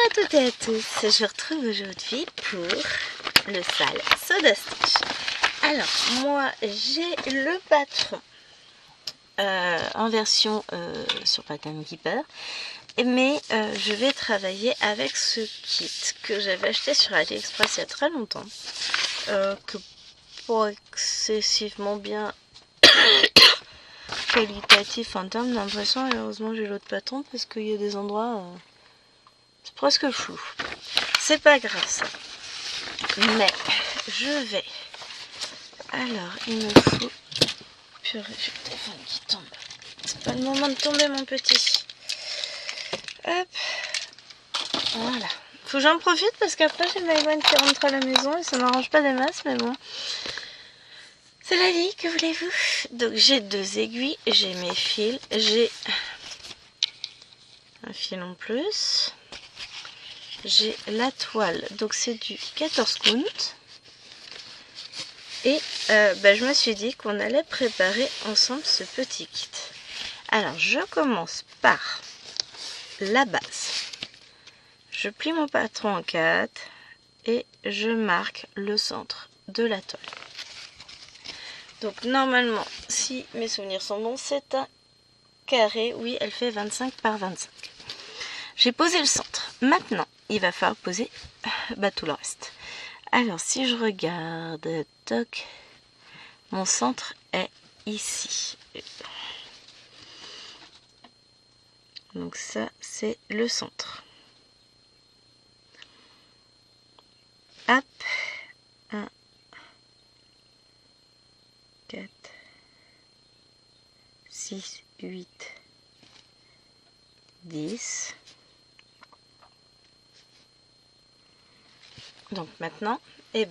à toutes et à tous, je vous retrouve aujourd'hui pour le sale Soda Stitch. Alors moi j'ai le patron en version sur Pattern Keeper, mais je vais travailler avec ce kit que j'avais acheté sur AliExpress il y a très longtemps, que pas excessivement bien qualitatif en termes d'impression, et heureusement j'ai l'autre patron parce qu'il y a des endroits c'est presque flou. C'est pas grave ça. Mais je vais. Alors il me faut. Purée, j'ai le téléphone qui tombe. C'est pas le moment de tomber mon petit. Hop. Voilà. Faut que j'en profite parce qu'après j'ai Maïwan qui rentre à la maison et ça m'arrange pas des masses, mais bon. C'est la vie, que voulez-vous? Donc j'ai deux aiguilles, j'ai mes fils, j'ai un fil en plus. J'ai la toile, donc c'est du 14 count. Et je me suis dit qu'on allait préparer ensemble ce petit kit. Alors je commence par la base. Je plie mon patron en 4 et je marque le centre de la toile. Donc normalement, si mes souvenirs sont bons, c'est un carré. Oui, elle fait 25 par 25. J'ai posé le centre. Maintenant, il va falloir poser tout le reste. Alors, si je regarde, toc, mon centre est ici. Donc ça, c'est le centre. Hop, 1, 4, 6, 8, 10. Donc maintenant,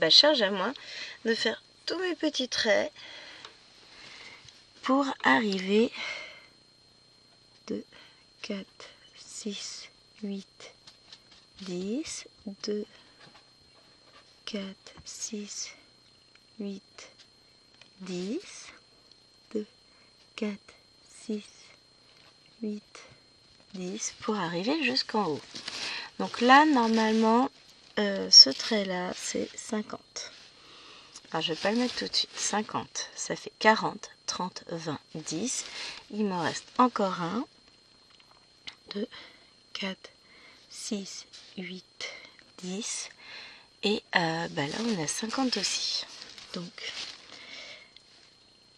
charge à moi de faire tous mes petits traits pour arriver 2, 4, 6, 8, 10, 2, 4, 6, 8, 10, 2, 4, 6, 8, 10 pour arriver jusqu'en haut. Donc là, normalement, ce trait-là, c'est 50. Alors, je vais pas le mettre tout de suite. 50, ça fait 40, 30, 20, 10. Il m'en reste encore un. 2, 4, 6, 8, 10. Et là, on a 50 aussi. Donc,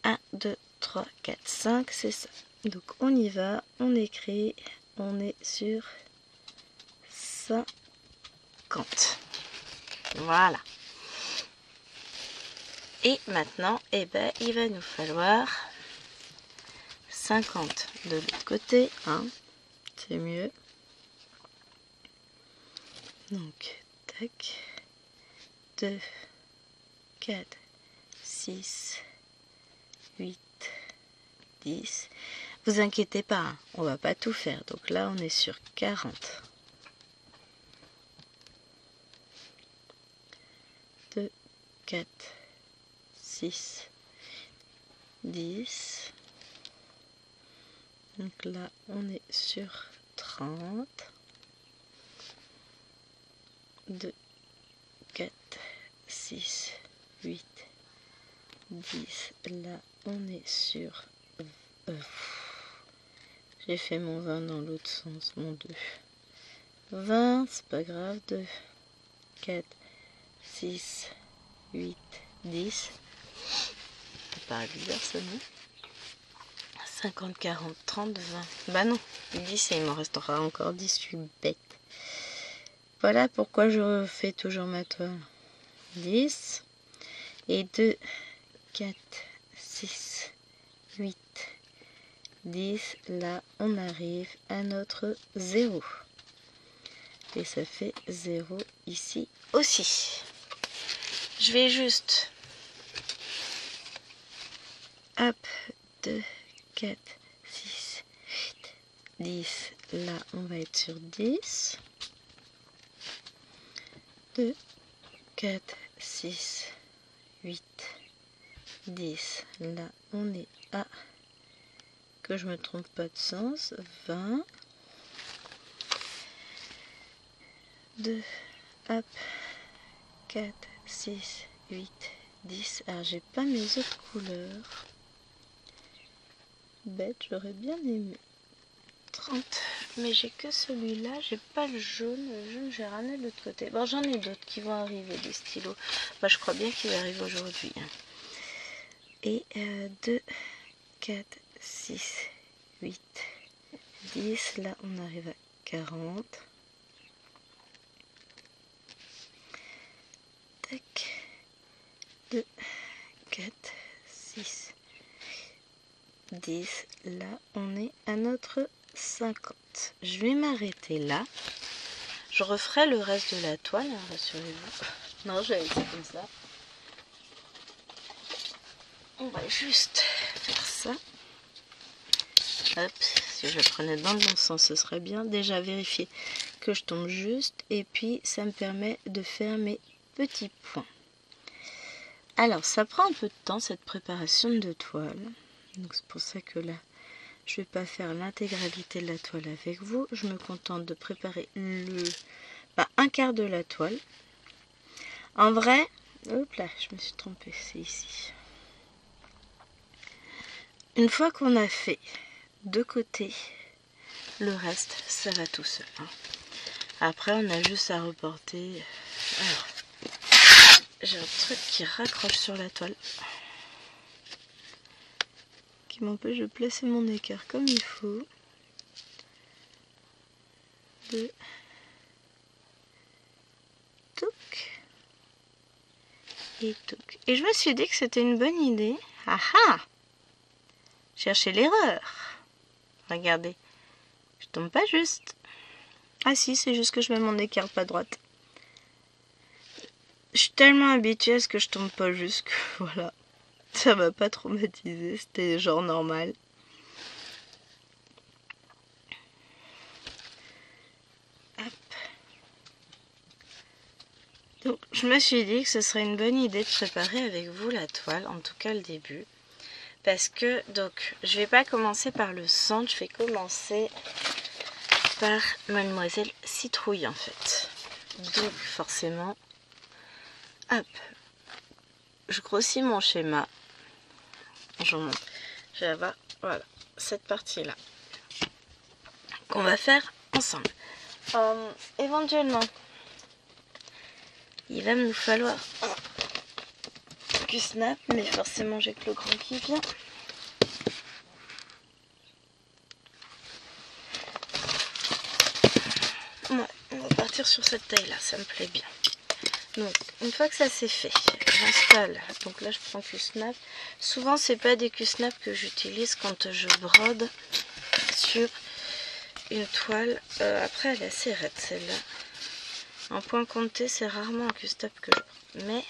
1, 2, 3, 4, 5, c'est ça. Donc, on y va, on écrit, on est sur 50. Voilà. Et maintenant, il va nous falloir 50 de l'autre côté, hein, c'est mieux. Donc, tac, 2, 4, 6, 8, 10. Vous inquiétez pas, hein, on va pas tout faire. Donc là, on est sur 40. 2, 4, 6, 10. Donc là, on est sur 30. 2, 4, 6, 8, 10. Là, on est sur... j'ai fait mon 20 dans l'autre sens, mon 2. 20, c'est pas grave. 2, 4, 6, 8, 10. Ça paraît bizarre ce nom. 50, 40, 30, 20. Bah non, 10 et il m'en restera encore 10, je suis bête. Voilà pourquoi je fais toujours ma toile. 10 et 2, 4, 6, 8, 10. Là, on arrive à notre 0. Et ça fait 0 ici aussi. Je vais juste... Hop, 2, 4, 6, 8, 10. Là, on va être sur 10. 2, 4, 6, 8, 10. Là, on est à, que je me trompe pas de sens, 20. 2, hop, 4, 6, 8, 10. Alors j'ai pas mes autres couleurs. Bête, j'aurais bien aimé. 30, mais j'ai que celui-là, j'ai pas le jaune. Le jaune, j'ai ramené de l'autre côté. Bon, j'en ai d'autres qui vont arriver, des stylos. Bah, je crois bien qu'il va arriver aujourd'hui. Et 2, 4, 6, 8, 10. Là, on arrive à 40. Tac. 2, 4, 6, 10. Là, on est à notre 50. Je vais m'arrêter là. Je referai le reste de la toile, hein, rassurez-vous. Non, je vais laisser comme ça. On va juste faire ça. Hop, si je prenais dans le bon sens, ce serait bien. Déjà vérifier que je tombe juste. Et puis, ça me permet de faire mes petits points. Alors, ça prend un peu de temps, cette préparation de toile. Donc, c'est pour ça que là, je ne vais pas faire l'intégralité de la toile avec vous. Je me contente de préparer un quart de la toile. En vrai, hop là, je me suis trompée, c'est ici. Une fois qu'on a fait de côté, le reste, ça va tout seul. Hein. Après, on a juste à reporter. Alors, j'ai un truc qui raccroche sur la toile, qui m'empêche de placer mon écart comme il faut. 2, touc, et touc. Et je me suis dit que c'était une bonne idée. Ah ah! Cherchez l'erreur. Regardez, je tombe pas juste. Ah si, c'est juste que je mets mon écart pas droite. Je suis tellement habituée à ce que je tombe pas juste que voilà. Ça m'a pas traumatisé, c'était genre normal. Hop. Donc je me suis dit que ce serait une bonne idée de préparer avec vous la toile, en tout cas le début. Parce que, donc, je vais pas commencer par le centre, je vais commencer par Mademoiselle Citrouille en fait. Donc forcément, hop, je grossis mon schéma. Je montre. Je vais avoir, voilà, cette partie-là qu'on va faire ensemble. Éventuellement, il va me falloir un Q-snap, mais forcément j'ai que le grand qui vient. Ouais, on va partir sur cette taille-là, ça me plaît bien. Donc, une fois que ça c'est fait, j'installe. Donc là, je prends Q-snap. Souvent, c'est pas des Q-snap que j'utilise quand je brode sur une toile. Après, elle est assez raide celle-là. En point compté, c'est rarement un Q-snap que je prends. Mais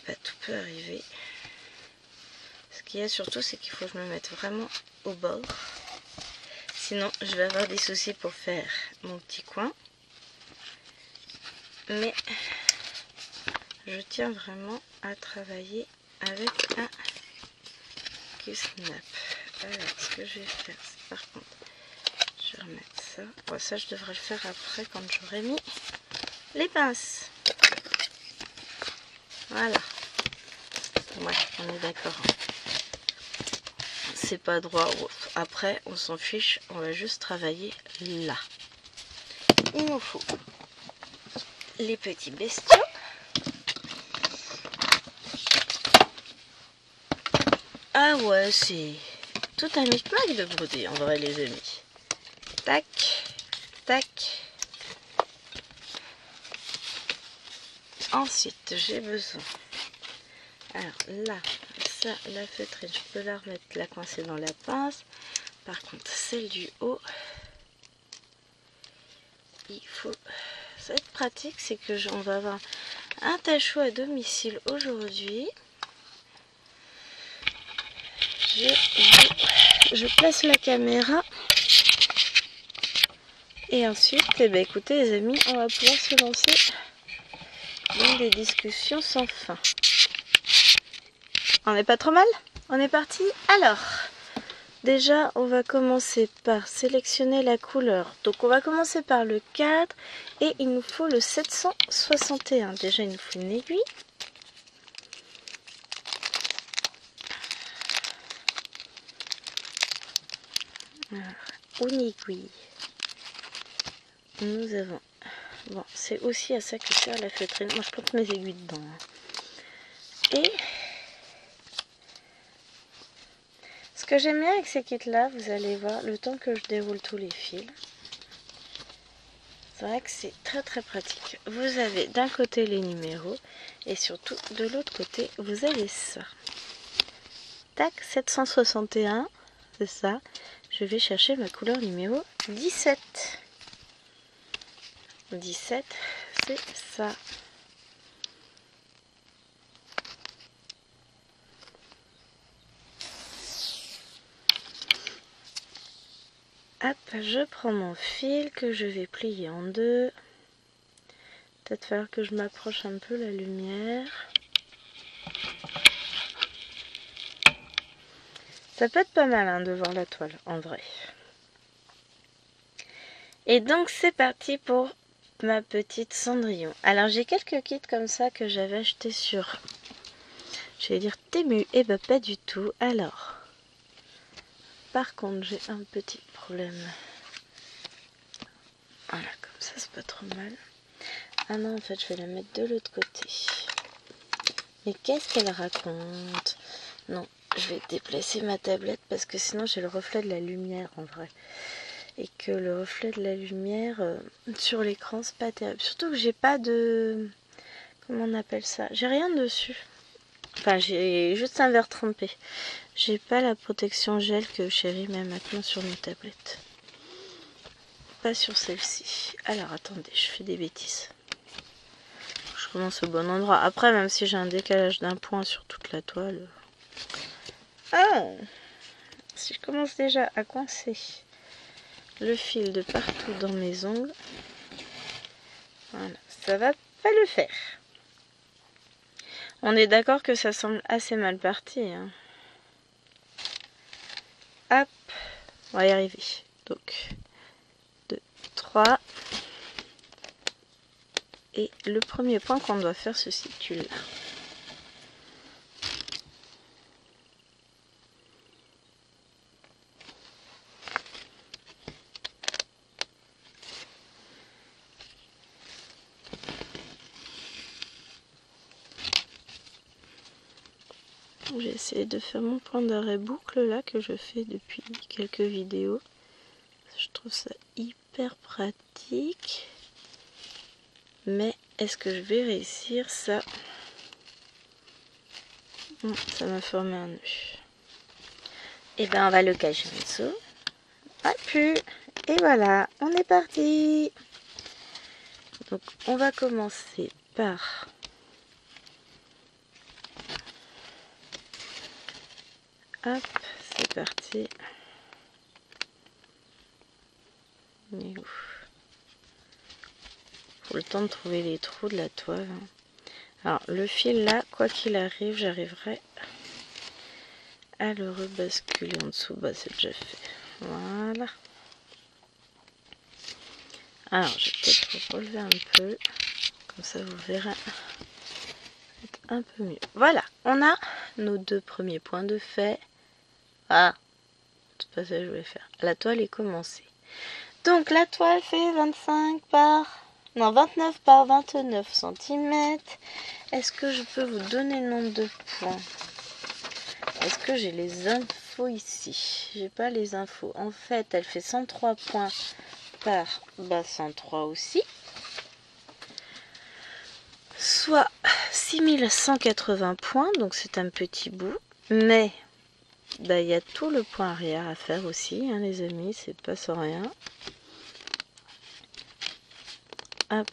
bah, tout peut arriver. Ce qu'il y a surtout, c'est qu'il faut que je me mette vraiment au bord. Sinon, je vais avoir des soucis pour faire mon petit coin. Mais je tiens vraiment à travailler avec un Q-snap. Alors, ce que je vais faire, c'est par contre, je vais remettre ça. Bon, ça, je devrais le faire après quand j'aurai mis les pinces. Voilà. Ouais, on est d'accord. C'est pas droit. Après, on s'en fiche. On va juste travailler là. Il nous faut les petits bestiaux. Ah ouais, c'est tout un micmac de broder en vrai les amis. Tac, tac. Ensuite, j'ai besoin. Alors là, ça, la feutrine, je peux la remettre, la coincer dans la pince. Par contre, celle du haut, il faut... Ça va être pratique, c'est que on va avoir un tachou à domicile aujourd'hui. Je place la caméra. Et ensuite, eh ben, écoutez les amis, on va pouvoir se lancer dans des discussions sans fin. On n'est pas trop mal? On est parti? Alors, déjà, on va commencer par sélectionner la couleur. Donc, on va commencer par le 4 et il nous faut le 761. Déjà, il nous faut une aiguille. Alors, une aiguille. Nous avons... Bon, c'est aussi à ça que sert la feutrine. Moi, je plante mes aiguilles dedans. Et... ce que j'aime bien avec ces kits-là, vous allez voir, le temps que je déroule tous les fils, c'est vrai que c'est très très pratique. Vous avez d'un côté les numéros et surtout de l'autre côté, vous avez ça. Tac, 761, c'est ça. Je vais chercher ma couleur numéro 17. 17, c'est ça. Hop, je prends mon fil que je vais plier en deux. Peut-être falloir que je m'approche un peu la lumière. Ça peut être pas mal hein, de voir la toile, en vrai. Et donc c'est parti pour ma petite Cendrillon. Alors j'ai quelques kits comme ça que j'avais acheté sur, je vais dire Temu, et bah pas du tout. Alors, par contre j'ai un petit problème. Voilà, comme ça c'est pas trop mal. Ah non, en fait je vais la mettre de l'autre côté. Mais qu'est-ce qu'elle raconte? Non, je vais déplacer ma tablette parce que sinon j'ai le reflet de la lumière en vrai. Et que le reflet de la lumière sur l'écran c'est pas terrible. Surtout que j'ai pas de... comment on appelle ça? J'ai rien dessus. Enfin j'ai juste un verre trempé. J'ai pas la protection gel que Chérie met maintenant sur mes tablettes. Pas sur celle-ci. Alors attendez, je fais des bêtises. Je commence au bon endroit. Après même si j'ai un décalage d'un point sur toute la toile. Ah, si je commence déjà à coincer le fil de partout dans mes ongles, voilà, ça va pas le faire. On est d'accord que ça semble assez mal parti. Hein. Hop, on va y arriver. Donc, 2, 3. Et le premier point qu'on doit faire se situe là. J'ai essayé de faire mon point d'arrêt boucle là que je fais depuis quelques vidéos. Je trouve ça hyper pratique. Mais est-ce que je vais réussir ça? Bon, ça m'a formé un nœud. Et ben on va le cacher en dessous. Hop, et voilà, on est parti. Donc on va commencer par hop, c'est parti. On est où? Faut le temps de trouver les trous de la toile. Alors le fil là, quoi qu'il arrive, j'arriverai à le rebasculer en dessous. Bah c'est déjà fait. Voilà. Alors je vais peut-être vous relever un peu. Comme ça vous verrez un peu mieux. Voilà, on a nos deux premiers points de fait. Ah, c'est pas ça que je voulais faire. La toile est commencée. Donc la toile fait 29 par 29 cm. Est-ce que je peux vous donner le nombre de points? Est-ce que j'ai les infos ici? J'ai pas les infos. En fait, elle fait 103 points par 103 aussi. Soit 6180 points. Donc c'est un petit bout. Mais il y a tout le point arrière à faire aussi, hein, les amis. C'est pas sans rien. Hop.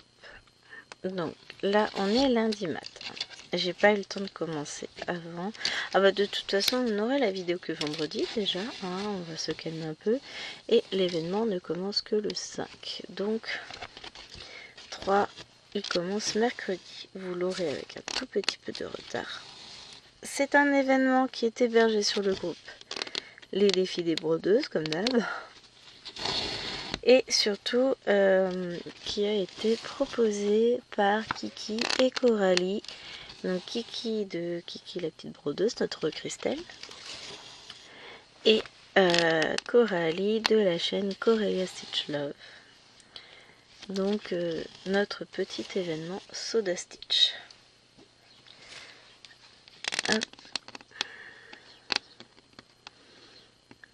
Donc là on est lundi matin. J'ai pas eu le temps de commencer avant. Ah bah de toute façon on aura la vidéo que vendredi déjà. Hein, on va se calmer un peu. Et l'événement ne commence que le 5. Donc 3, il commence mercredi. Vous l'aurez avec un tout petit peu de retard. C'est un événement qui est hébergé sur le groupe les défis des brodeuses comme d'hab. Et surtout qui a été proposé par Kiki et Coralie. Donc Kiki de Kiki la petite brodeuse, notre Christelle. Et Coralie de la chaîne Corelia Stitch Love. Donc notre petit événement Soda Stitch. Hop.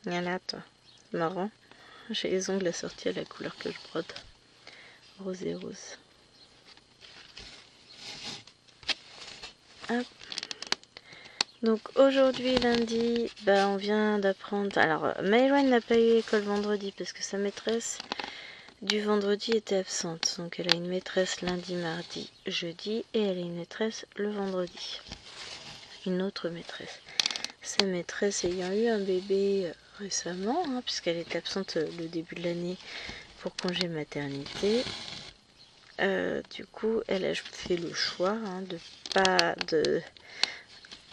Voilà toi, c'est marrant. J'ai les ongles assortis à la couleur que je brode. Rose et rose. Hop. Donc aujourd'hui lundi, on vient d'apprendre. Alors Maëlwen n'a pas eu école vendredi parce que sa maîtresse du vendredi était absente. Donc elle a une maîtresse lundi, mardi, jeudi et elle a une maîtresse le vendredi. Une autre maîtresse. Sa maîtresse ayant eu un bébé récemment, puisqu'elle était absente le début de l'année pour congé maternité. Du coup, elle a fait le choix de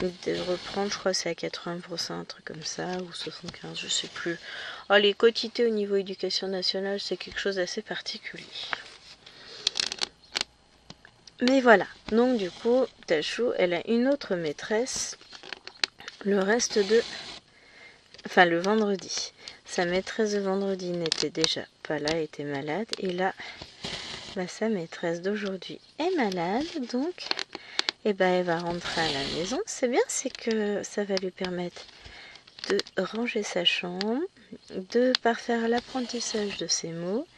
reprendre, je crois c'est à 80%, un truc comme ça, ou 75%, je sais plus. Oh, les quotités au niveau éducation nationale, c'est quelque chose d'assez particulier. Mais voilà, donc du coup, Tachou, elle a une autre maîtresse le reste de... Enfin, le vendredi. Sa maîtresse de vendredi n'était déjà pas là, était malade. Et là, sa maîtresse d'aujourd'hui est malade, donc... elle va rentrer à la maison. C'est bien, c'est que ça va lui permettre de ranger sa chambre, de parfaire l'apprentissage de ses mots.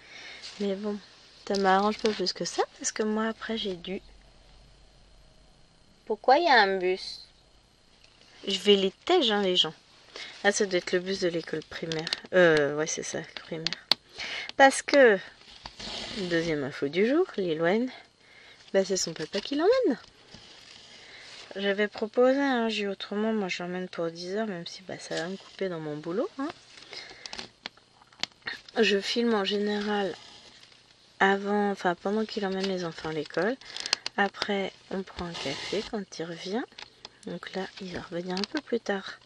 Mais bon, ça m'arrange pas plus que ça, parce que moi, après, j'ai dû... Pourquoi il y a un bus? Je vais les tèges, les gens. Ah, ça doit être le bus de l'école primaire. Ouais, c'est ça, primaire. Parce que, deuxième info du jour, Lilwen, c'est son papa qui l'emmène. J'avais proposé, j'ai autrement, moi je l'emmène pour 10 heures, même si ça va me couper dans mon boulot. Je filme en général pendant qu'il emmène les enfants à l'école. Après, on prend un café quand il revient. Donc là, il va revenir un peu plus tard.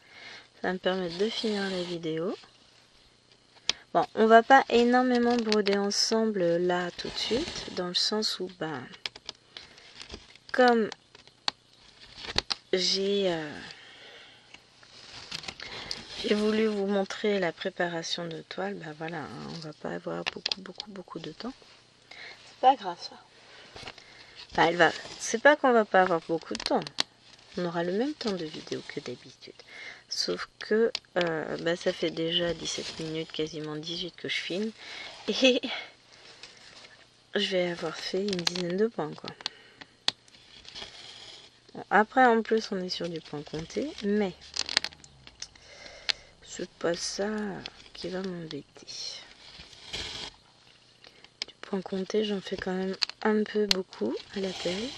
Ça va me permettre de finir la vidéo. Bon, on va pas énormément broder ensemble là tout de suite, dans le sens où, comme j'ai voulu vous montrer la préparation de toile, voilà, on va pas avoir beaucoup de temps. C'est pas grave ça. C'est pas qu'on va pas avoir beaucoup de temps. On aura le même temps de vidéo que d'habitude. Sauf que ça fait déjà 17 minutes, quasiment 18 que je filme. Et je vais avoir fait une dizaine de points, quoi. Bon, après, en plus, on est sur du point compté. Mais c'est pas ça qui va m'embêter. Du point compté, j'en fais quand même un peu beaucoup à la pelle.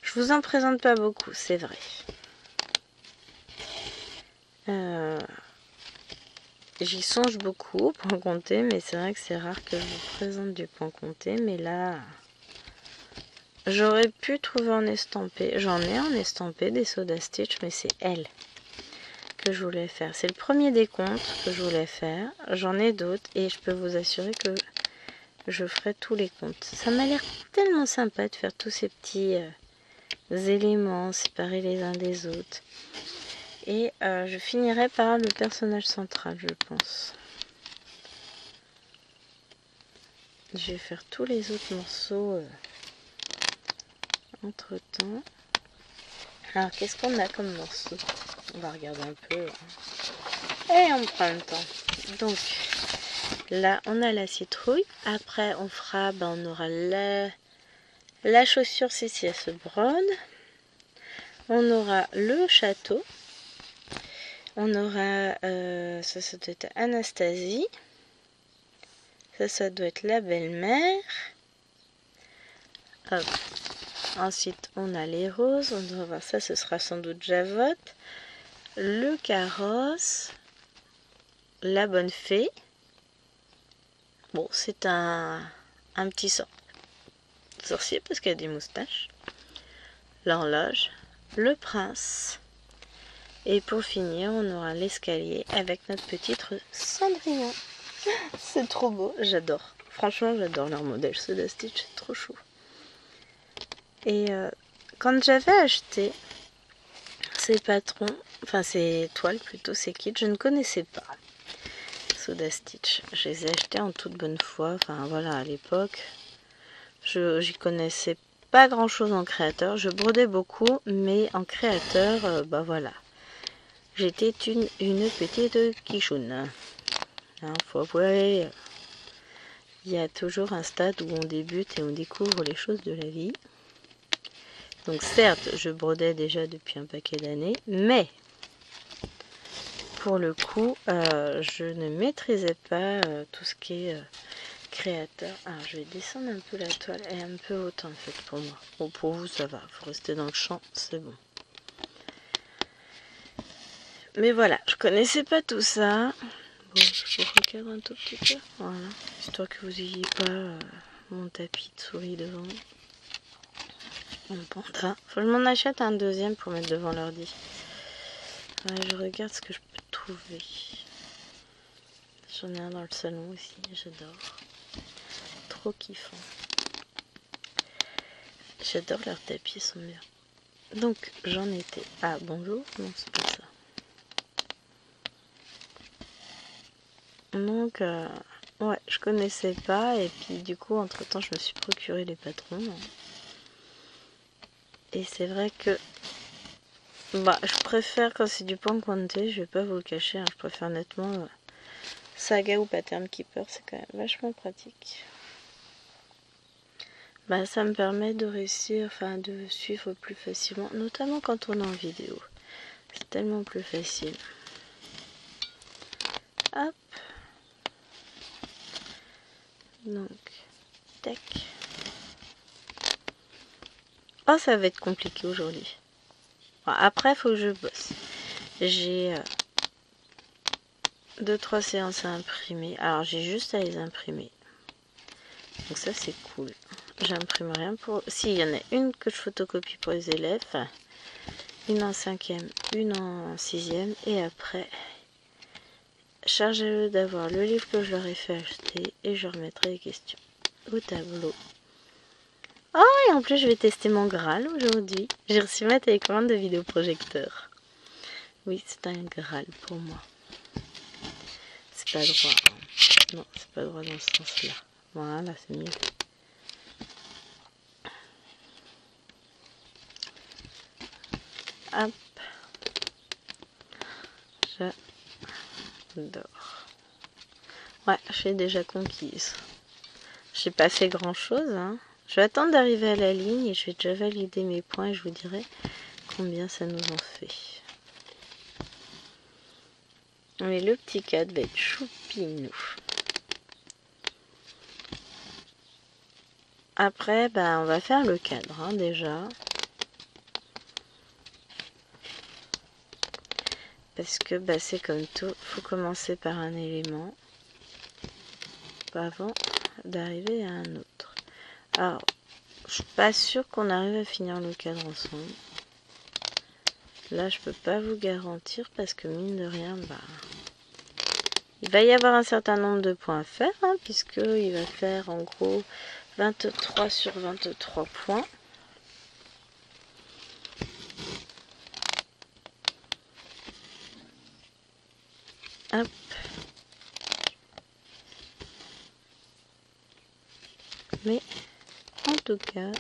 Je vous en présente pas beaucoup, c'est vrai. J'y songe beaucoup au point compté, mais c'est vrai que c'est rare que je vous présente du point compté. Mais là, j'aurais pu trouver en estampé. J'en ai en estampé des Soda Stitch, mais c'est elle que je voulais faire. C'est le premier décompte que je voulais faire. J'en ai d'autres et je peux vous assurer que je ferai tous les comptes. Ça m'a l'air tellement sympa de faire tous ces petits éléments séparés les uns des autres. Et je finirai par le personnage central, je pense. Je vais faire tous les autres morceaux entre temps. Alors, qu'est-ce qu'on a comme morceau? On va regarder un peu. Et on prend le temps. Donc, là, on a la citrouille. Après, on fera, on aura la chaussure si elle se brode. On aura le château. On aura, ça doit être Anastasie. Ça doit être la belle-mère. Hop. Ensuite, on a les roses. On doit voir ça, ce sera sans doute Javotte. Le carrosse. La bonne fée. Bon, c'est un petit sorcier parce qu'il a des moustaches. L'horloge. Le prince. Et pour finir, on aura l'escalier avec notre petite Cendrillon. C'est trop beau, j'adore. Franchement, j'adore leur modèle Soda Stitch, c'est trop chou. Et quand j'avais acheté ces patrons, enfin ces toiles plutôt, ces kits, je ne connaissais pas Soda Stitch. Je les ai achetés en toute bonne foi, enfin voilà, à l'époque, j'y connaissais pas grand chose en créateur. Je brodais beaucoup, mais en créateur, bah voilà. J'étais une petite quichoune. Hein, faut avouer, il y a toujours un stade où on débute et on découvre les choses de la vie. Donc certes, je brodais déjà depuis un paquet d'années, mais pour le coup, je ne maîtrisais pas tout ce qui est créateur. Alors je vais descendre un peu la toile, elle est un peu haute en fait pour moi. Bon, pour vous ça va, faut rester dans le champ, c'est bon. Mais voilà, je connaissais pas tout ça. Bon, je vous recadre un tout petit peu, voilà, histoire que vous n'ayez pas mon tapis de souris devant. Mon panda. Faut que je m'en achète un deuxième pour mettre devant l'ordi. Ouais, je regarde ce que je peux trouver. J'en ai un dans le salon aussi, j'adore. Trop kiffant. J'adore leurs tapis, ils sont bien. Donc j'en étais. Ah bonjour, non c'est pas ça. Donc ouais, je connaissais pas et puis du coup entre temps je me suis procuré les patrons. Et c'est vrai que bah je préfère quand c'est du Panquanté, je vais pas vous le cacher, hein, je préfère nettement Saga ou Pattern Keeper, c'est quand même vachement pratique. Bah ça me permet de réussir, enfin de suivre plus facilement, notamment quand on est en vidéo. C'est tellement plus facile. Hop. Donc, tac. Oh, ça va être compliqué aujourd'hui. Bon, après, il faut que je bosse. J'ai 2-3 séances à imprimer. Alors, j'ai juste à les imprimer. Donc ça, c'est cool. J'imprime rien pour... Si, il y en a une que je photocopie pour les élèves. Une en 5e, une en 6e. Et après, chargez-le d'avoir le livre que je leur ai fait acheter. Et je remettrai les questions au tableau. Oh, et en plus, je vais tester mon Graal aujourd'hui. J'ai reçu ma télécommande de vidéoprojecteur. Oui, c'est un Graal pour moi. C'est pas droit. Hein. Non, c'est pas droit dans ce sens-là. Voilà, c'est mieux. Hop. J'adore. Ouais, je suis déjà conquise. J'ai pas fait grand-chose, hein. Je vais attendre d'arriver à la ligne et je vais déjà valider mes points et je vous dirai combien ça nous en fait. Mais le petit cadre va être choupinou. Après, bah, on va faire le cadre, hein, déjà. Parce que bah, c'est comme tout, faut commencer par un élément avant d'arriver à un autre. Alors, je suis pas sûre qu'on arrive à finir le cadre ensemble. Là, je peux pas vous garantir parce que mine de rien, bah, il va y avoir un certain nombre de points à faire, hein, puisqu'il va faire en gros 23 sur 23 points. Hop. Mais en tout cas,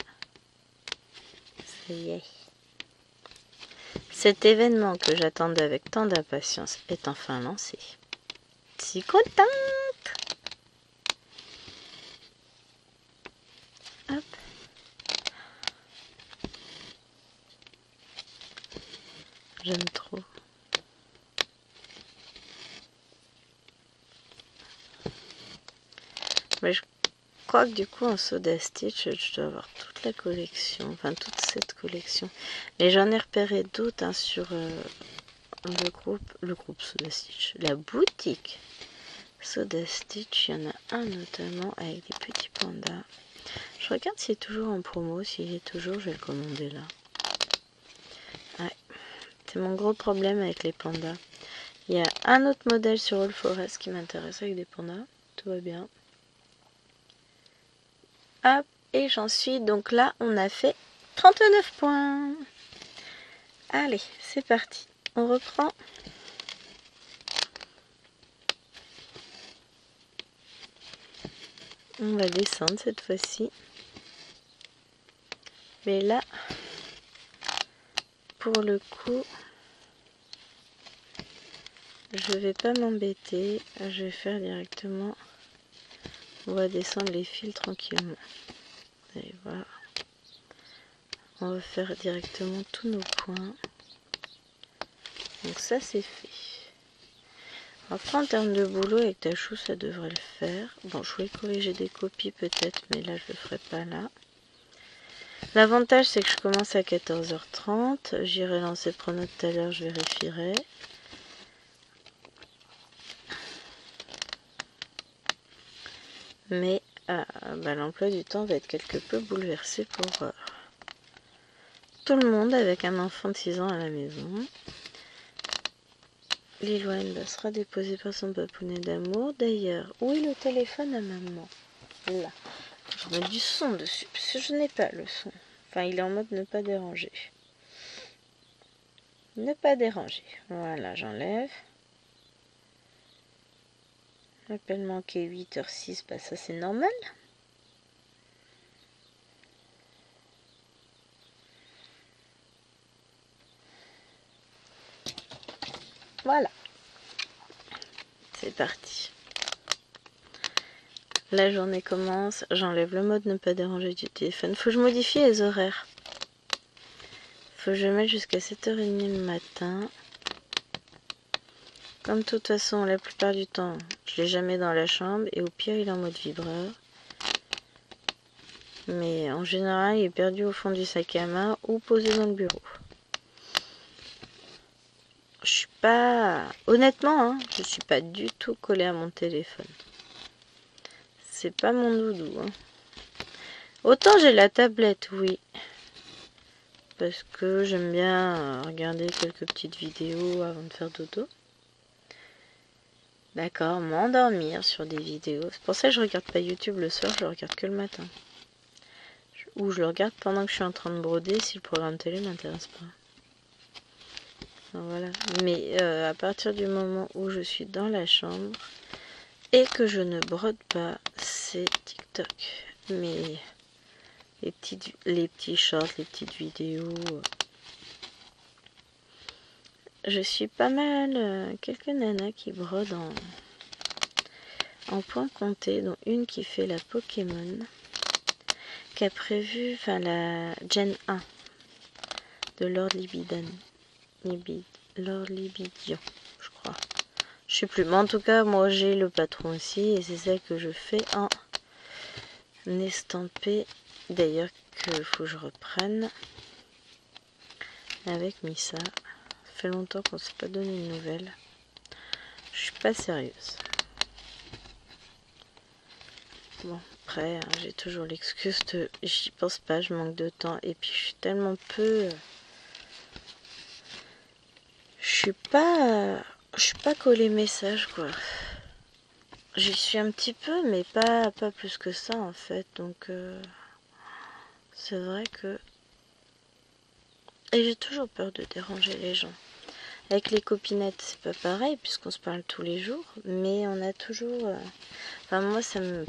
ça y est. Cet événement que j'attendais avec tant d'impatience est enfin lancé. Si contente! Hop. J'aime trop. Mais je crois que du coup en Soda Stitch, je dois avoir toute la collection, enfin toute cette collection. Mais j'en ai repéré d'autres, hein, sur le groupe Soda Stitch, la boutique Soda Stitch. Il y en a un notamment avec des petits pandas. Je regarde s'il est toujours en promo. S'il est toujours, je vais le commander là. Ouais. C'est mon gros problème avec les pandas. Il y a un autre modèle sur All Forest qui m'intéresse avec des pandas. Tout va bien. Hop, et j'en suis. Donc là, on a fait 39 points. Allez, c'est parti. On reprend. On va descendre cette fois-ci. Mais là, pour le coup, je vais pas m'embêter. Je vais faire directement. On va descendre les fils tranquillement. Et voilà. On va faire directement tous nos points. Donc ça, c'est fait. Après, en termes de boulot avec ta chou, ça devrait le faire. Bon, je voulais corriger des copies peut-être, mais là, je le ferai pas là. L'avantage, c'est que je commence à 14h30. J'irai lancer le chrono tout à l'heure, je vérifierai. Mais l'emploi du temps va être quelque peu bouleversé pour tout le monde avec un enfant de 6 ans à la maison. Liloane sera déposée par son papounet d'amour. D'ailleurs, où est le téléphone à maman? Là. Je mets du son dessus, parce que je n'ai pas le son. Enfin, il est en mode ne pas déranger. Ne pas déranger. Voilà, j'enlève. Appel manqué 8h06, bah ça c'est normal. Voilà. C'est parti. La journée commence. J'enlève le mode ne pas déranger du téléphone. Faut que je modifie les horaires. Faut que je mette jusqu'à 7h30 le matin. Comme de toute façon, la plupart du temps, je l'ai jamais dans la chambre. Et au pire, il est en mode vibreur. Mais en général, il est perdu au fond du sac à main ou posé dans le bureau. Je suis pas... Honnêtement, hein, je suis pas du tout collée à mon téléphone. C'est pas mon doudou. Hein. Autant j'ai la tablette, oui. Parce que j'aime bien regarder quelques petites vidéos avant de faire dodo. D'accord, m'endormir sur des vidéos. C'est pour ça que je regarde pas YouTube le soir, je le regarde que le matin. Ou je le regarde pendant que je suis en train de broder si le programme télé m'intéresse pas. Voilà. Mais à partir du moment où je suis dans la chambre et que je ne brode pas, c'est TikTok. Mais les petits shorts, les petites vidéos. Je suis pas mal quelques nanas qui brodent en point compté, dont une qui fait la Pokémon, qui a prévu, la Gen 1 de Lord Libidion, je crois. Je sais plus, mais en tout cas, moi j'ai le patron aussi, et c'est ça que je fais en estampé. D'ailleurs, qu'il faut que je reprenne avec Missa. Ça fait longtemps qu'on ne s'est pas donné une nouvelle. Je suis pas sérieuse. Bon, après, hein, j'ai toujours l'excuse de j'y pense pas, je manque de temps. Et puis, je suis tellement peu... Je suis pas collée message, quoi. J'y suis un petit peu, mais pas plus que ça, en fait. Donc, c'est vrai que... Et j'ai toujours peur de déranger les gens. Avec les copinettes, c'est pas pareil, puisqu'on se parle tous les jours. Mais on a toujours... Enfin, moi, ça me...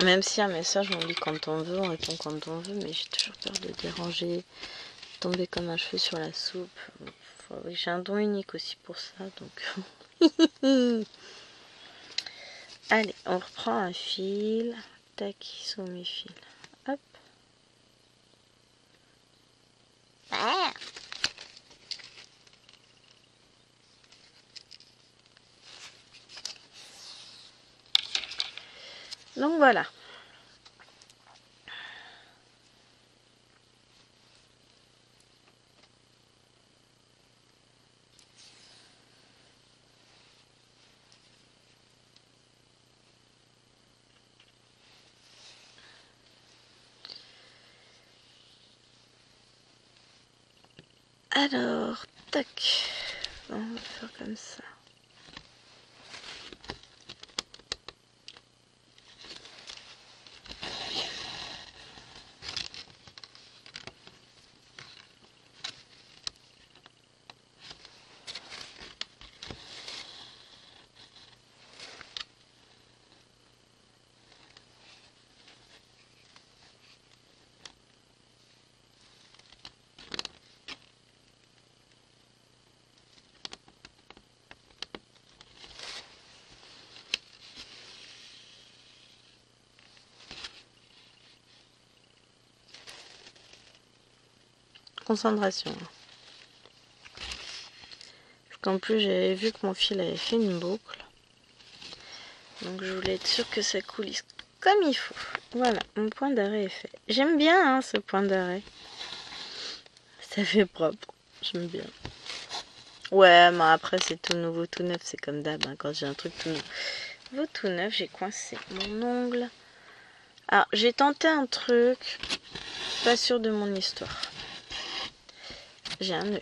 Même si un message, on lit quand on veut, on répond quand on veut, mais j'ai toujours peur de déranger, tomber comme un cheveu sur la soupe. Oui, j'ai un don unique aussi pour ça, donc... Allez, on reprend un fil. Tac, ils sont mes fils. Hop. Ah. Donc voilà. Alors, tac. On va faire comme ça. Concentration. Parce qu'en plus j'avais vu que mon fil avait fait une boucle. Donc je voulais être sûre que ça coulisse comme il faut. Voilà, mon point d'arrêt est fait. J'aime bien hein, ce point d'arrêt. Ça fait propre. J'aime bien. Ouais, mais après c'est tout nouveau, tout neuf. C'est comme d'hab. Hein, quand j'ai un truc tout nouveau, tout neuf, j'ai coincé mon ongle. Alors j'ai tenté un truc. Pas sûr de mon histoire. J'ai un nœud.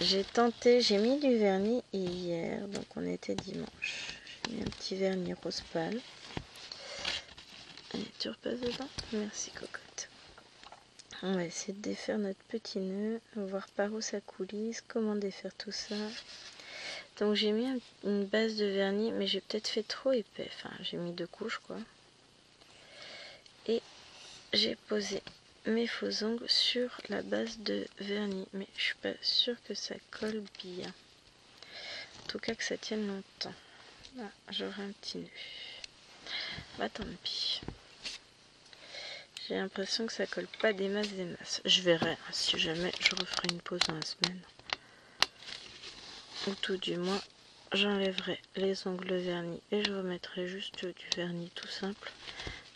J'ai tenté, j'ai mis du vernis hier, donc on était dimanche. J'ai mis un petit vernis rose pâle. Allez, tu repasses dedans? Merci cocotte. On va essayer de défaire notre petit nœud, voir par où ça coulisse, comment défaire tout ça. Donc j'ai mis une base de vernis, mais j'ai peut-être fait trop épais. Enfin, j'ai mis 2 couches quoi. Et j'ai posé mes faux ongles sur la base de vernis, mais je suis pas sûre que ça colle bien. En tout cas que ça tienne longtemps. Là, j'aurai un petit nœud. Bah tant pis. J'ai l'impression que ça colle pas des masses des masses. Je verrai hein, si jamais je referai une pause dans la semaine. Ou tout du moins, j'enlèverai les ongles vernis et je remettrai juste du vernis tout simple.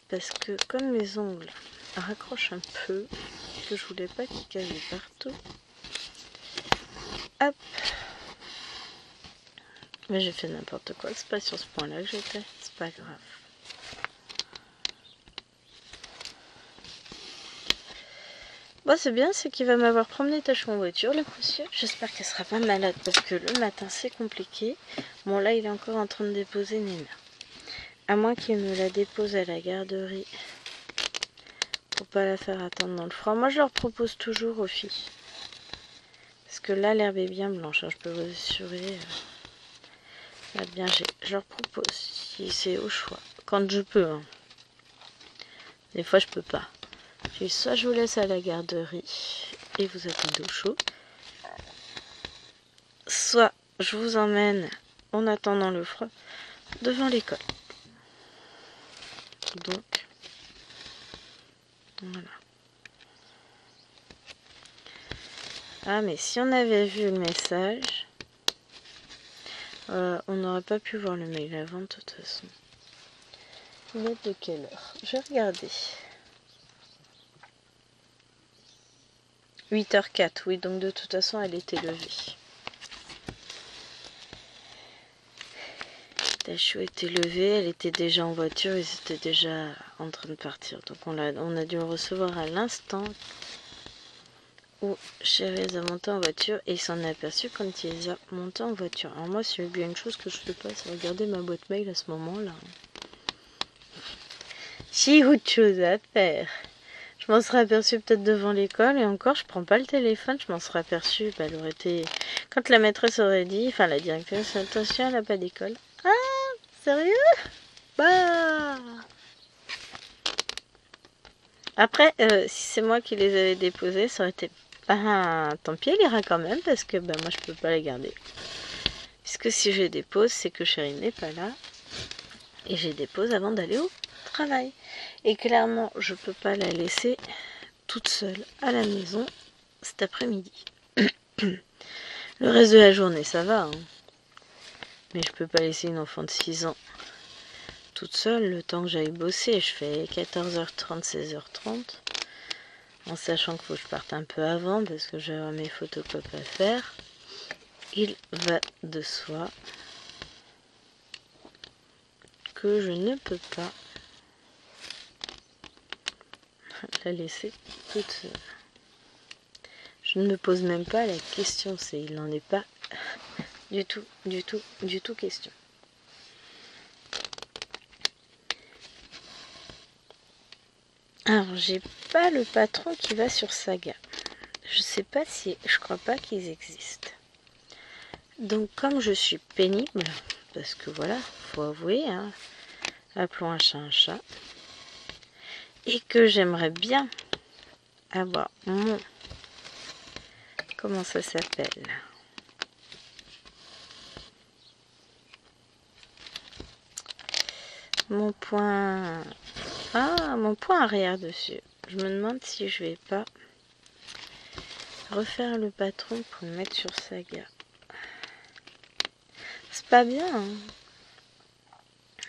Parce que comme mes ongles raccrochent un peu, que je voulais pas qu'ils caillent partout. Hop. Mais j'ai fait n'importe quoi, c'est pas sur ce point là que j'étais, c'est pas grave. Bon c'est bien, c'est qu'il va m'avoir promené tâche en voiture le monsieur. J'espère qu'elle sera pas malade parce que le matin c'est compliqué. Bon là il est encore en train de déposer Nina. À moins qu'il me la dépose à la garderie. Pour pas la faire attendre dans le froid. Moi je leur propose toujours aux filles. Parce que là l'herbe est bien blanche, hein, je peux vous assurer. Là bien je leur propose si c'est au choix. Quand je peux. Hein. Des fois je peux pas. Soit je vous laisse à la garderie et vous attendez au chaud. Soit je vous emmène en attendant le froid devant l'école. Donc voilà. Ah mais si on avait vu le message, on n'aurait pas pu voir le mail avant de toute façon. Il est de quelle heure? Je vais regarder. 8h04, oui, donc de toute façon elle était levée. Tachou était levée, elle était déjà en voiture, ils étaient déjà en train de partir. Donc on a dû le recevoir à l'instant où Chérie a monté en voiture et il s'en est aperçu quand il a monté en voiture. Alors moi, s'il y a bien une chose que je fais pas, c'est regarder ma boîte mail à ce moment-là. J'ai autre chose à faire. Je m'en serais aperçu peut-être devant l'école et encore, je prends pas le téléphone, je m'en serais aperçu. Bah, elle aurait été... Quand la maîtresse aurait dit, enfin la directrice, attention, elle n'a pas d'école. Ah, sérieux? Bah... Après, si c'est moi qui les avais déposés, ça aurait été... Ah, tant pis, elle ira quand même parce que bah, moi je peux pas la garder. Puisque si je les dépose, c'est que Chérie n'est pas là. Et je les dépose avant d'aller au travail. Et clairement, je peux pas la laisser toute seule à la maison cet après-midi. Le reste de la journée, ça va. Hein. Mais je peux pas laisser une enfant de 6 ans toute seule le temps que j'aille bosser. Je fais 14h30, 16h30. En sachant qu'il faut que je parte un peu avant parce que j'ai mes photocopies à faire. Il va de soi que je ne peux pas la laisser toute seule. Je ne me pose même pas la question, il n'en est pas du tout question. Alors, j'ai pas le patron qui va sur Saga. Je sais pas si... Je crois pas qu'ils existent. Donc, comme je suis pénible, parce que voilà, faut avouer, hein, appelons un chat, et que j'aimerais bien avoir mon... Comment ça s'appelle ? Mon point... Ah, mon point arrière dessus. Je me demande si je vais pas refaire le patron pour le mettre sur Saga. C'est pas bien, hein.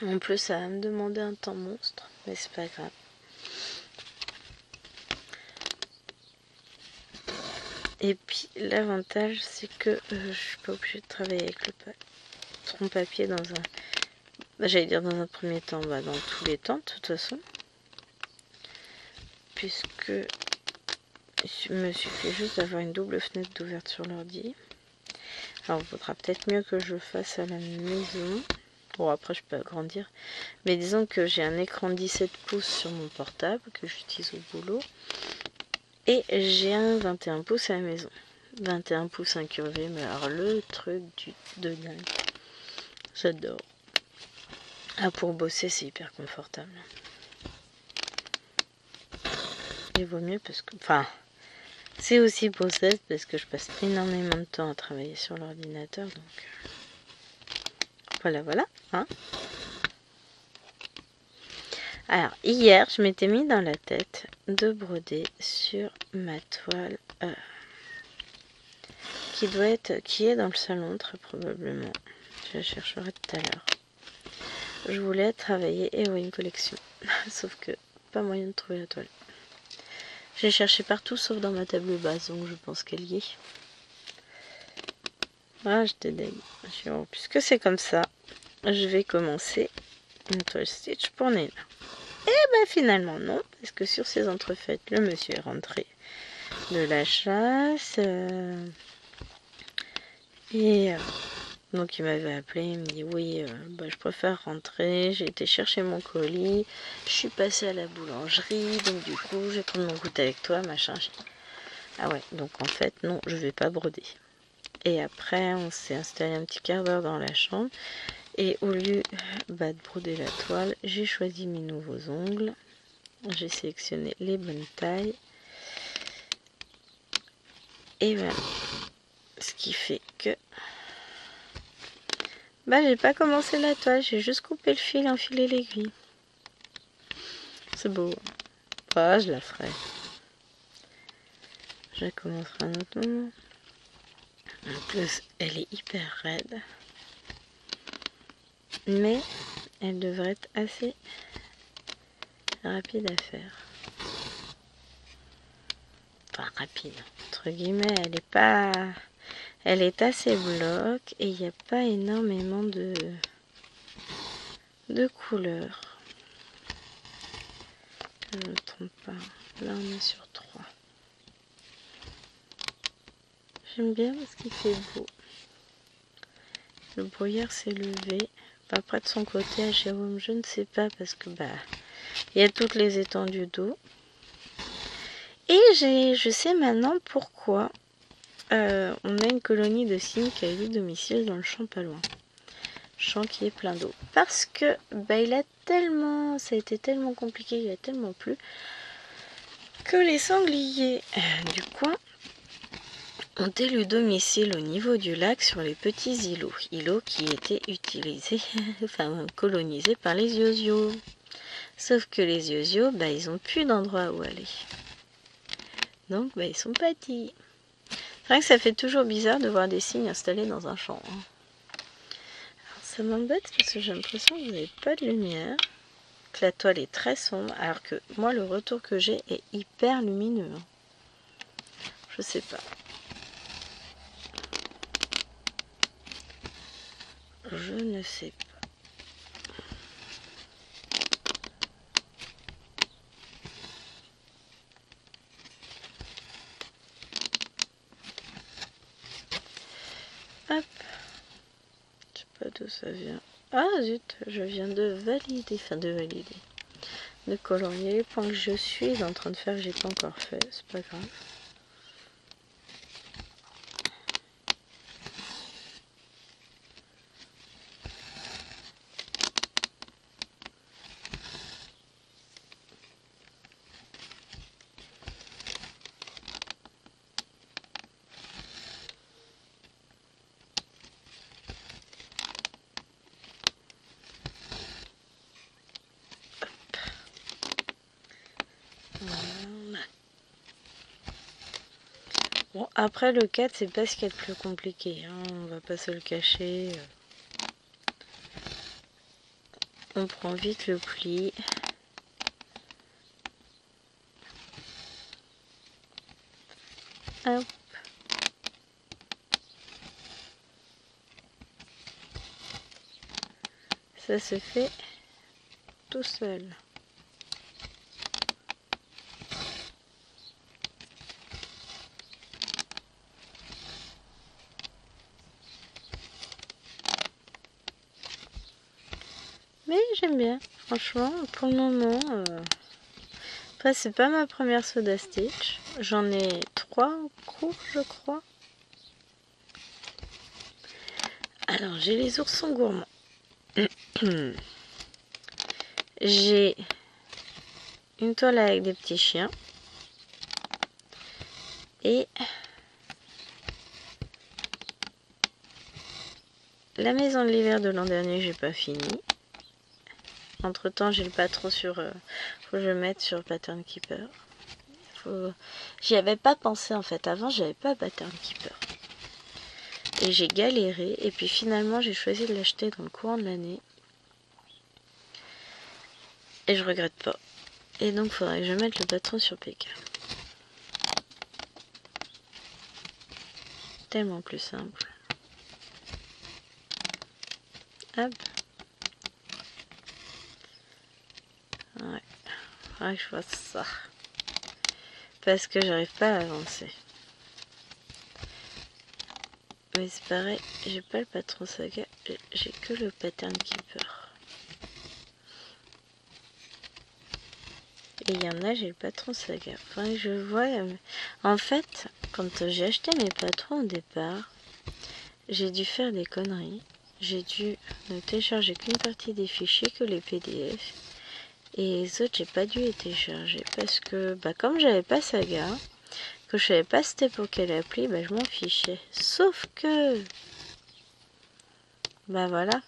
En plus, ça va me demander un temps monstre, mais c'est pas grave. Et puis, l'avantage, c'est que je suis pas obligée de travailler avec le patron papier dans un... j'allais dire dans un premier temps, dans tous les temps, de toute façon. Puisque il me suffit juste d'avoir une double fenêtre d'ouverture sur l'ordi. Alors, il faudra peut-être mieux que je le fasse à la maison. Bon, après, je peux agrandir. Mais disons que j'ai un écran 17 pouces sur mon portable que j'utilise au boulot. Et j'ai un 21 pouces à la maison. 21 pouces incurvé, mais alors le truc de dingue. J'adore. Ah, pour bosser, c'est hyper confortable. Il vaut mieux parce que... Enfin, c'est aussi pour ça, parce que je passe énormément de temps à travailler sur l'ordinateur. Donc, voilà, hein. Alors, hier, je m'étais mis dans la tête de broder sur ma toile qui est dans le salon, très probablement. Je la chercherai tout à l'heure. Je voulais travailler Heroine Collection, sauf que pas moyen de trouver la toile. J'ai cherché partout sauf dans ma table basse, donc je pense qu'elle y est. Ah, je t'aide. Puisque c'est comme ça, je vais commencer une toile stitch pour Nena. Et ben finalement non, parce que sur ces entrefaites, le monsieur est rentré de la chasse. Donc il m'avait appelé, il me dit oui, je préfère rentrer, j'ai été chercher mon colis, je suis passée à la boulangerie, donc du coup je vais prendre mon goûter avec toi, machin. Ah ouais, donc en fait non, je vais pas broder. Et après on s'est installé un petit quart d'heure dans la chambre, et au lieu de broder la toile, j'ai choisi mes nouveaux ongles, j'ai sélectionné les bonnes tailles, et voilà. Ce qui fait que j'ai pas commencé la toile, j'ai juste coupé le fil, enfilé l'aiguille. C'est beau. Je la ferai. Je commencerai un autre moment. En plus, elle est hyper raide. Mais elle devrait être assez rapide à faire. Enfin, rapide, entre guillemets, elle est pas... Elle est assez bloc et il n'y a pas énormément de couleurs. Je ne me trompe pas. Là, on est sur 3. J'aime bien parce qu'il fait beau. Le brouillard s'est levé. Après, de son côté, à Jérôme, je ne sais pas parce que il y a toutes les étendues d'eau. Et je sais maintenant pourquoi on a une colonie de cygnes qui a eu domicile dans le champ pas loin. Champ qui est plein d'eau. Parce que ça a été tellement compliqué, il a tellement plu que les sangliers du coin ont élu domicile au niveau du lac sur les petits îlots qui étaient utilisés, colonisés par les yosios. Sauf que les yosios, ils ont plus d'endroit où aller. Donc, ils sont partis. C'est vrai que ça fait toujours bizarre de voir des cygnes installés dans un champ. Alors, ça m'embête parce que j'ai l'impression que vous n'avez pas de lumière, que la toile est très sombre, alors que moi, le retour que j'ai est hyper lumineux. Je sais pas. Je ne sais pas. ça vient. Ah zut, je viens de valider, de colorier les points que je suis en train de faire, j'ai pas encore fait, c'est pas grave. Voilà. Bon, après le 4, c'est pas ce qu'il y a de plus compliqué, hein, on va pas se le cacher. On prend vite le pli. Hop. Ça se fait tout seul. Mais j'aime bien, franchement, pour le moment. Après, c'est pas ma première Soda Stitch. J'en ai 3 en cours, je crois. Alors, j'ai les oursons gourmands. J'ai une toile avec des petits chiens. Et la maison de l'hiver de l'an dernier, j'ai pas fini. Entre temps, j'ai le patron sur. Faut que je mette sur Pattern Keeper. J'y avais pas pensé en fait. Avant, j'avais pas Pattern Keeper. Et j'ai galéré. Et puis finalement, j'ai choisi de l'acheter dans le courant de l'année. Et je regrette pas. Et donc, faudrait que je mette le patron sur PK. Tellement plus simple. Hop. Ouais. Faudrait que je fasse ça. Parce que j'arrive pas à avancer. Mais c'est pareil, j'ai pas le patron saga, j'ai que le Pattern Keeper. Et il y en a, j'ai le patron saga. Faudrait que je vois. En fait, quand j'ai acheté mes patrons au départ, j'ai dû faire des conneries. J'ai dû ne télécharger qu'une partie des fichiers, que les PDF. Et les autres, j'ai pas dû les télécharger. Parce que, comme j'avais pas saga, que je savais pas c'était pour quelle appli, je m'en fichais. Sauf que, voilà.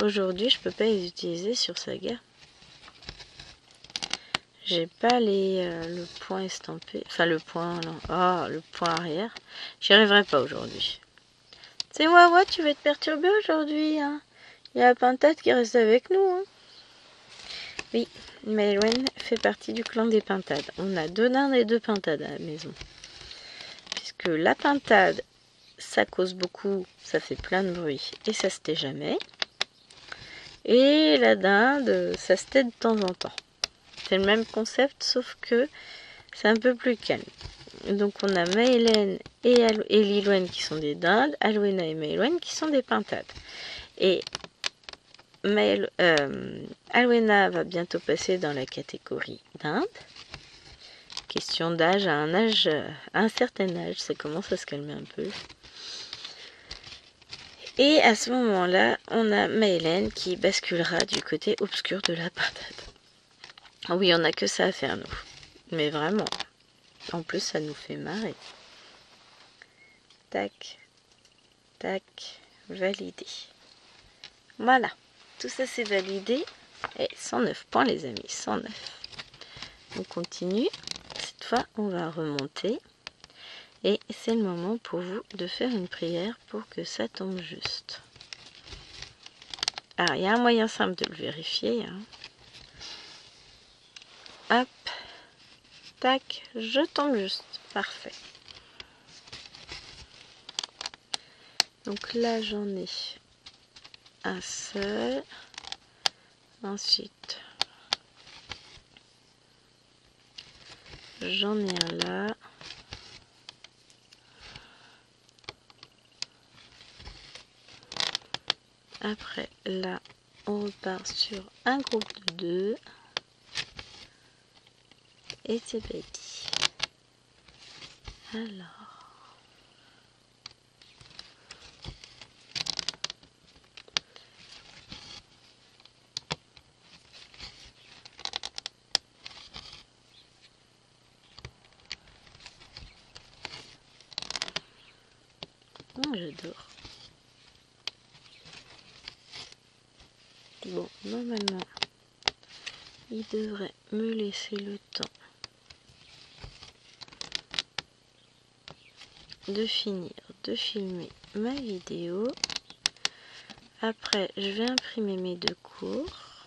Aujourd'hui, je peux pas les utiliser sur saga. J'ai pas le point estampé. Enfin, le point, non. Ah, le point arrière. J'y arriverai pas aujourd'hui. C'est Wawa, tu vas te perturber aujourd'hui, hein. Il y a la pintade qui reste avec nous, hein. Oui, Maëlwen fait partie du clan des pintades. On a 2 dindes et 2 pintades à la maison. Puisque la pintade, ça cause beaucoup, ça fait plein de bruit et ça se tait jamais. Et la dinde, ça se tait de temps en temps. C'est le même concept, sauf que c'est un peu plus calme. Donc on a Maëlène et Lilwen qui sont des dindes, Alwena et Maëlwen qui sont des pintades. Et Alwena va bientôt passer dans la catégorie d'Inde. Question d'âge, à un certain âge, ça commence à se calmer un peu. Et à ce moment-là, on a Maëlène qui basculera du côté obscur de la pintade. Oui, on n'a que ça à faire, nous. Mais vraiment. En plus, ça nous fait marrer. Tac, tac, validé. Voilà. Tout ça, c'est validé. Et 109 points, les amis. 109. On continue. Cette fois, on va remonter. Et c'est le moment pour vous de faire une prière pour que ça tombe juste. Alors, il y a un moyen simple de le vérifier. Hop. Tac. Je tombe juste. Parfait. Donc là, j'en ai un seul. Ensuite, j'en ai un là. Après, là, on repart sur un groupe de 2. Et c'est parti. Alors. Oh, j'adore. Bon, normalement, il devrait me laisser le temps de finir de filmer ma vidéo. Après, je vais imprimer mes 2 cours.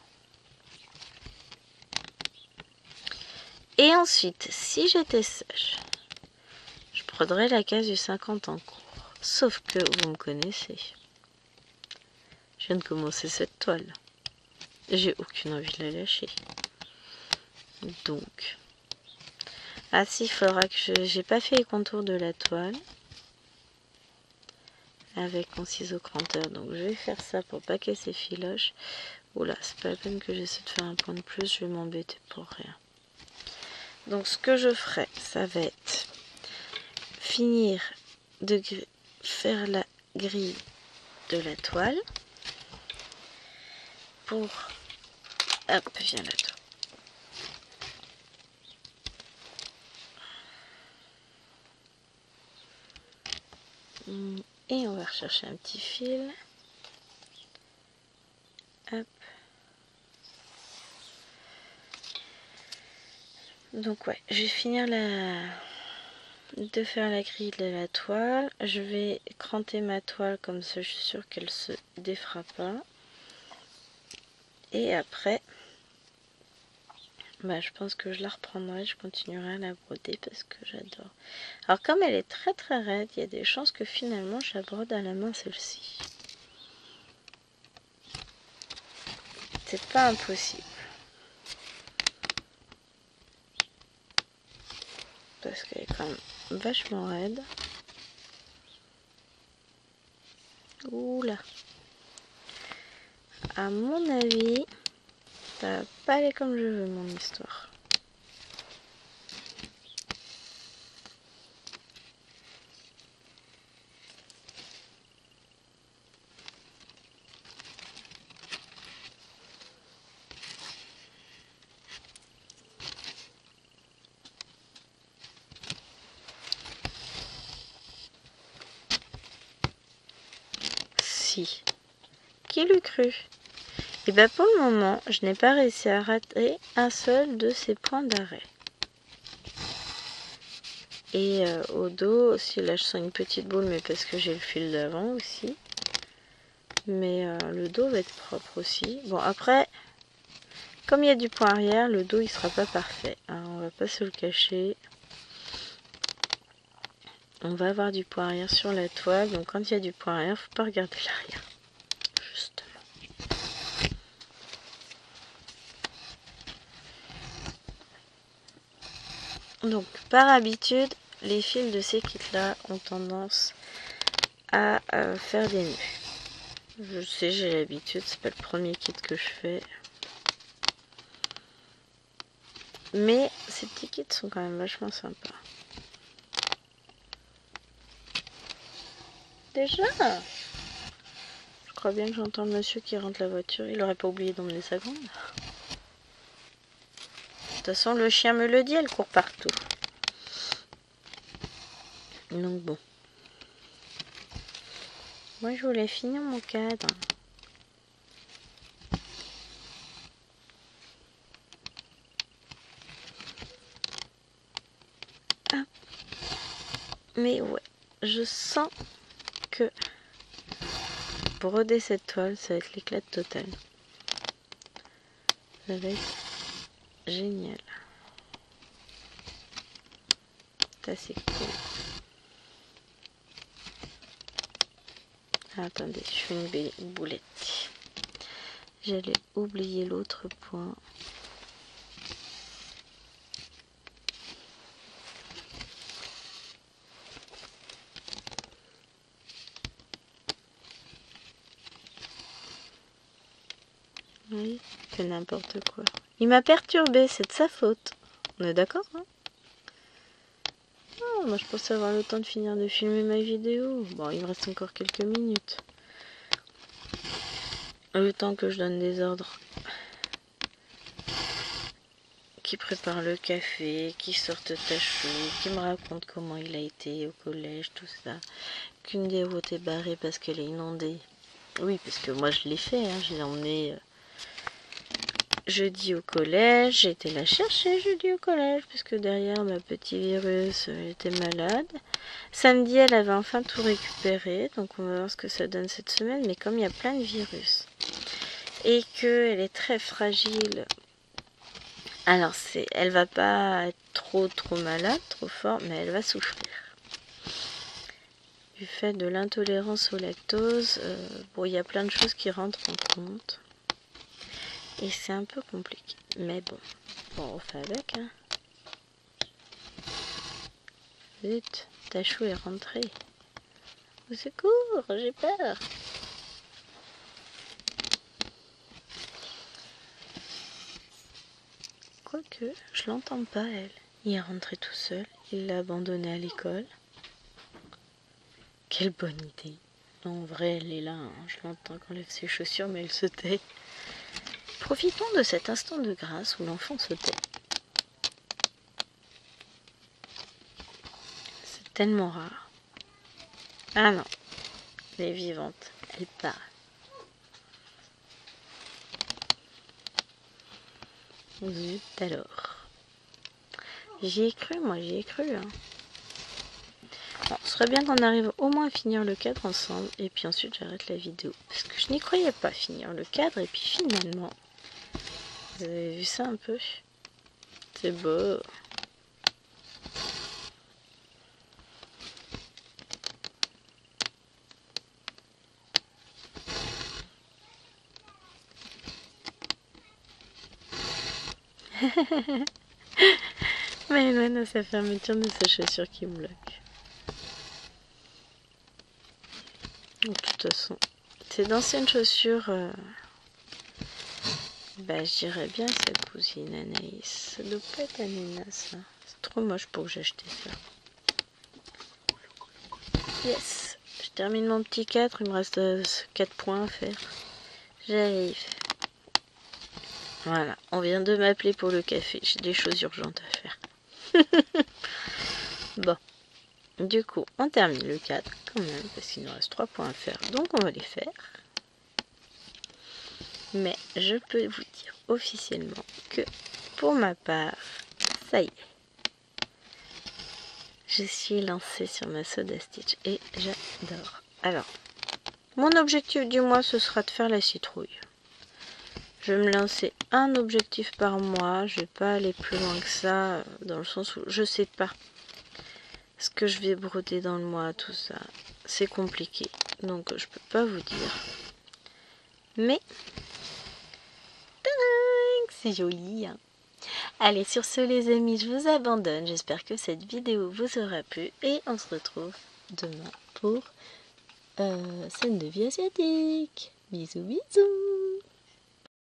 Et ensuite, si j'étais sage, je prendrais la case du 50 en cours. Sauf que vous me connaissez. Je viens de commencer cette toile. J'ai aucune envie de la lâcher. Donc, ah si, il faudra que j'ai pas fait les contours de la toile avec mon ciseau cranteur. Donc, je vais faire ça pour pas casser filoche. Oula, c'est pas la peine que j'essaie de faire un point de plus. Je vais m'embêter pour rien. Donc, ce que je ferai, ça va être finir de faire la grille de la toile pour... Hop, viens là, toi. Et on va rechercher un petit fil. Hop. Donc ouais, je vais finir de faire la grille de la toile. Je vais cranter ma toile comme ça, je suis sûre qu'elle se défera pas. Et après, bah, je pense que je la reprendrai, je continuerai à la broder parce que j'adore. Alors comme elle est très très raide, il y a des chances que finalement je la brode à la main celle-ci. C'est pas impossible. Parce qu'elle est quand même vachement raide. Oula. À mon avis, ça va pas aller comme je veux mon histoire. Si. Qui l'eût cru? Et bien pour le moment, je n'ai pas réussi à rater un seul de ces points d'arrêt. Et au dos aussi, là je sens une petite boule, mais parce que j'ai le fil d'avant aussi. Mais le dos va être propre aussi. Bon après, comme il y a du point arrière, le dos il sera pas parfait. Hein, on va pas se le cacher. On va avoir du point arrière sur la toile, donc quand il y a du point arrière, faut pas regarder l'arrière. Justement. Donc par habitude, les fils de ces kits là ont tendance à faire des nœuds. Je sais, j'ai l'habitude, c'est pas le premier kit que je fais. Mais ces petits kits sont quand même vachement sympas. Déjà, je crois bien que j'entends le monsieur qui rentre la voiture. Il aurait pas oublié d'emmener sa grande. De toute façon, le chien me le dit, elle court partout. Donc bon. Moi, je voulais finir mon cadre. Ah. Mais ouais, je sens que broder cette toile, ça va être l'éclat total. Ça va être génial. Ça, c'est cool. Ah, attendez, je fais une boulette. J'allais oublier l'autre point. Oui, il fait n'importe quoi. Il m'a perturbé, c'est de sa faute. On est d'accord, hein? Oh, moi je pensais avoir le temps de finir de filmer ma vidéo. Bon, il me reste encore quelques minutes. Le temps que je donne des ordres. Qui prépare le café, qui sorte Tachou, qui me raconte comment il a été au collège, tout ça. Qu'une des routes est barrée parce qu'elle est inondée. Oui, parce que moi je l'ai fait, hein, je l'ai emmené jeudi au collège, j'ai été la chercher jeudi au collège, parce que derrière ma petite virus était malade. Samedi, elle avait enfin tout récupéré, donc on va voir ce que ça donne cette semaine, mais comme il y a plein de virus, et qu'elle est très fragile, alors elle va pas être trop malade, trop fort, mais elle va souffrir. Du fait de l'intolérance au lactose, bon, il y a plein de choses qui rentrent en compte. Et c'est un peu compliqué. Mais bon, on fait avec, hein. Zut, Tachou est rentré. Au secours, j'ai peur. Quoique, je l'entends pas, elle. Il est rentré tout seul. Il l'a abandonné à l'école. Quelle bonne idée. Non, en vrai, elle est là. Hein. Je l'entends quand elle lève ses chaussures, mais elle se tait. Profitons de cet instant de grâce où l'enfant se tait. C'est tellement rare. Ah non, elle est vivante. Elle part. Zut alors. J'y ai cru, moi, j'y ai cru. Hein. Bon, ce serait bien qu'on arrive au moins à finir le cadre ensemble. Et puis ensuite, j'arrête la vidéo. Parce que je n'y croyais pas finir le cadre. Et puis finalement, vous avez vu ça un peu? C'est beau. Mais loin à sa fermeture de sa chaussure qui me bloque. De toute façon, c'est d'anciennes chaussures. Bah, je dirais bien sa cousine Anaïs. Ça doit pas être Anina, ça. C'est trop moche pour que j'achète ça. Yes. Je termine mon petit 4. Il me reste 4 points à faire. J'arrive. Voilà. On vient de m'appeler pour le café. J'ai des choses urgentes à faire. Bon. Du coup, on termine le 4 quand même. Parce qu'il nous reste 3 points à faire. Donc, on va les faire. Mais je peux vous dire officiellement que pour ma part, ça y est. Je suis lancée sur ma Soda Stitch et j'adore. Alors, mon objectif du mois, ce sera de faire la citrouille. Je vais me lancer un objectif par mois. Je vais pas aller plus loin que ça, dans le sens où je sais pas ce que je vais broder dans le mois, tout ça. C'est compliqué, donc je peux pas vous dire. Mais, c'est joli, hein. Allez, sur ce les amis, je vous abandonne. J'espère que cette vidéo vous aura plu. Et on se retrouve demain pour scène de vie asiatique. Bisous, bisous.